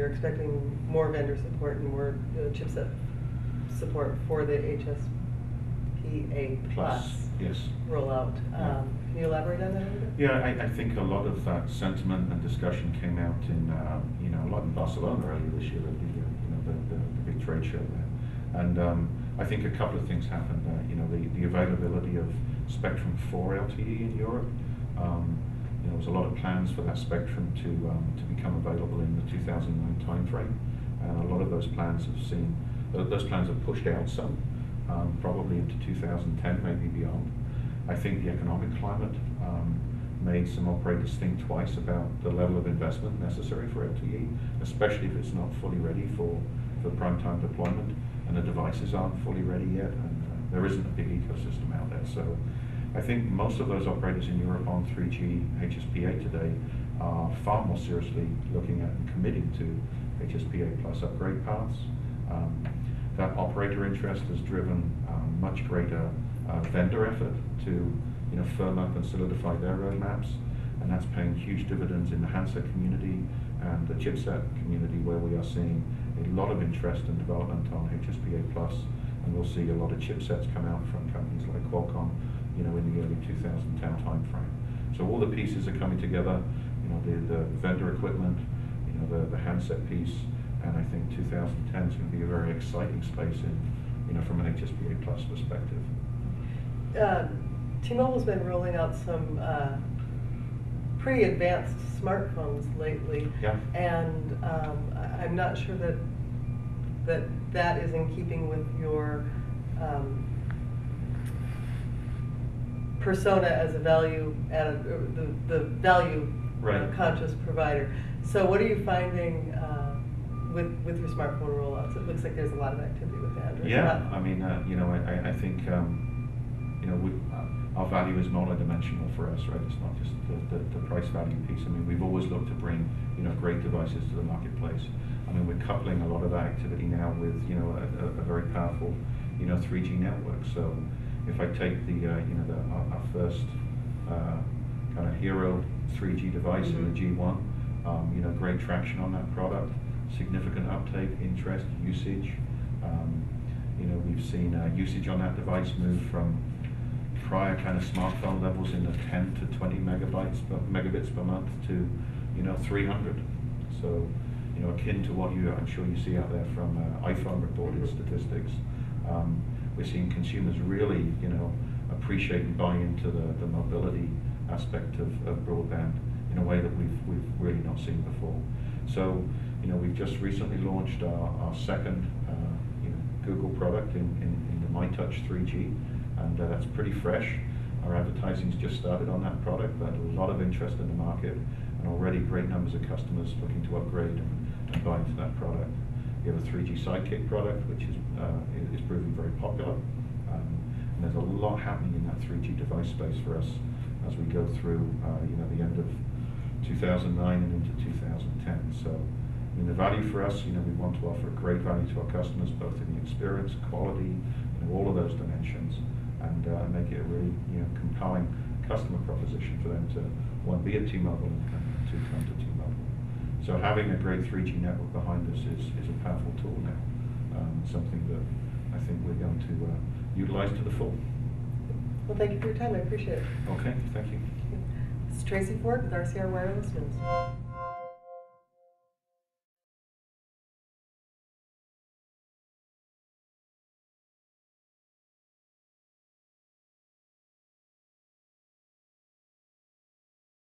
you're expecting more vendor support and more chipset support for the HSPA Plus yes. rollout. Yeah. Can you elaborate on that a little bit? Yeah, I think a lot of that sentiment and discussion came out in, a lot in Barcelona earlier this year at the big trade show there. And I think a couple of things happened. The availability of spectrum for LTE in Europe. There was a lot of plans for that spectrum to become available in the 2009 timeframe, and a lot of those plans have pushed out some, probably into 2010, maybe beyond. I think the economic climate made some operators think twice about the level of investment necessary for LTE, especially if it's not fully ready for prime time deployment, and the devices aren't fully ready yet, and there isn't a big ecosystem out there. So I think most of those operators in Europe on 3G HSPA today are far more seriously looking at and committing to HSPA Plus upgrade paths. That operator interest has driven much greater vendor effort to firm up and solidify their roadmaps, and that's paying huge dividends in the handset community and the chipset community, where we are seeing a lot of interest and development on HSPA Plus, and we'll see a lot of chipsets come out from companies like Qualcomm, in the early 2010 timeframe. So all the pieces are coming together, the vendor equipment, the handset piece, and I think 2010 is going to be a very exciting space from an HSPA Plus perspective. T-Mobile's been rolling out some pretty advanced smartphones lately, yeah. And I'm not sure that is in keeping with your persona as a value the value right. Conscious provider. So what are you finding with your smartphone rollouts? It looks like there's a lot of activity with Android. Yeah, I mean, I think our value is multidimensional for us, right? It's not just the price value piece. I mean, we've always looked to bring great devices to the marketplace. I mean, we're coupling a lot of that activity now with a very powerful 3G network. So if I take our first kind of hero 3G device in the G1, great traction on that product, significant uptake, interest, usage. We've seen usage on that device move from prior kind of smartphone levels in the 10 to 20 megabits per month to 300. So akin to what I'm sure you see out there from iPhone reported statistics. We're seeing consumers really appreciate and buy into the mobility aspect of broadband in a way that we've really not seen before. So we've just recently launched our second Google product in the MyTouch 3G, and that's pretty fresh. Our advertising's just started on that product, but a lot of interest in the market, and already great numbers of customers looking to upgrade and buy into that product. We have a 3G Sidekick product, which is proving very popular, and there's a lot happening in that 3G device space for us as we go through the end of 2009 and into 2010. So the value for us, we want to offer a great value to our customers, both in the experience, quality, all of those dimensions, and make it a really compelling customer proposition for them to, one, be at T-Mobile, and two, come to T-Mobile. So having a great 3G network behind us is a powerful tool now, something that I think we're going to utilize to the full. Well, thank you for your time. I appreciate it. Okay, thank you. This is Tracy Ford with RCR Wireless News.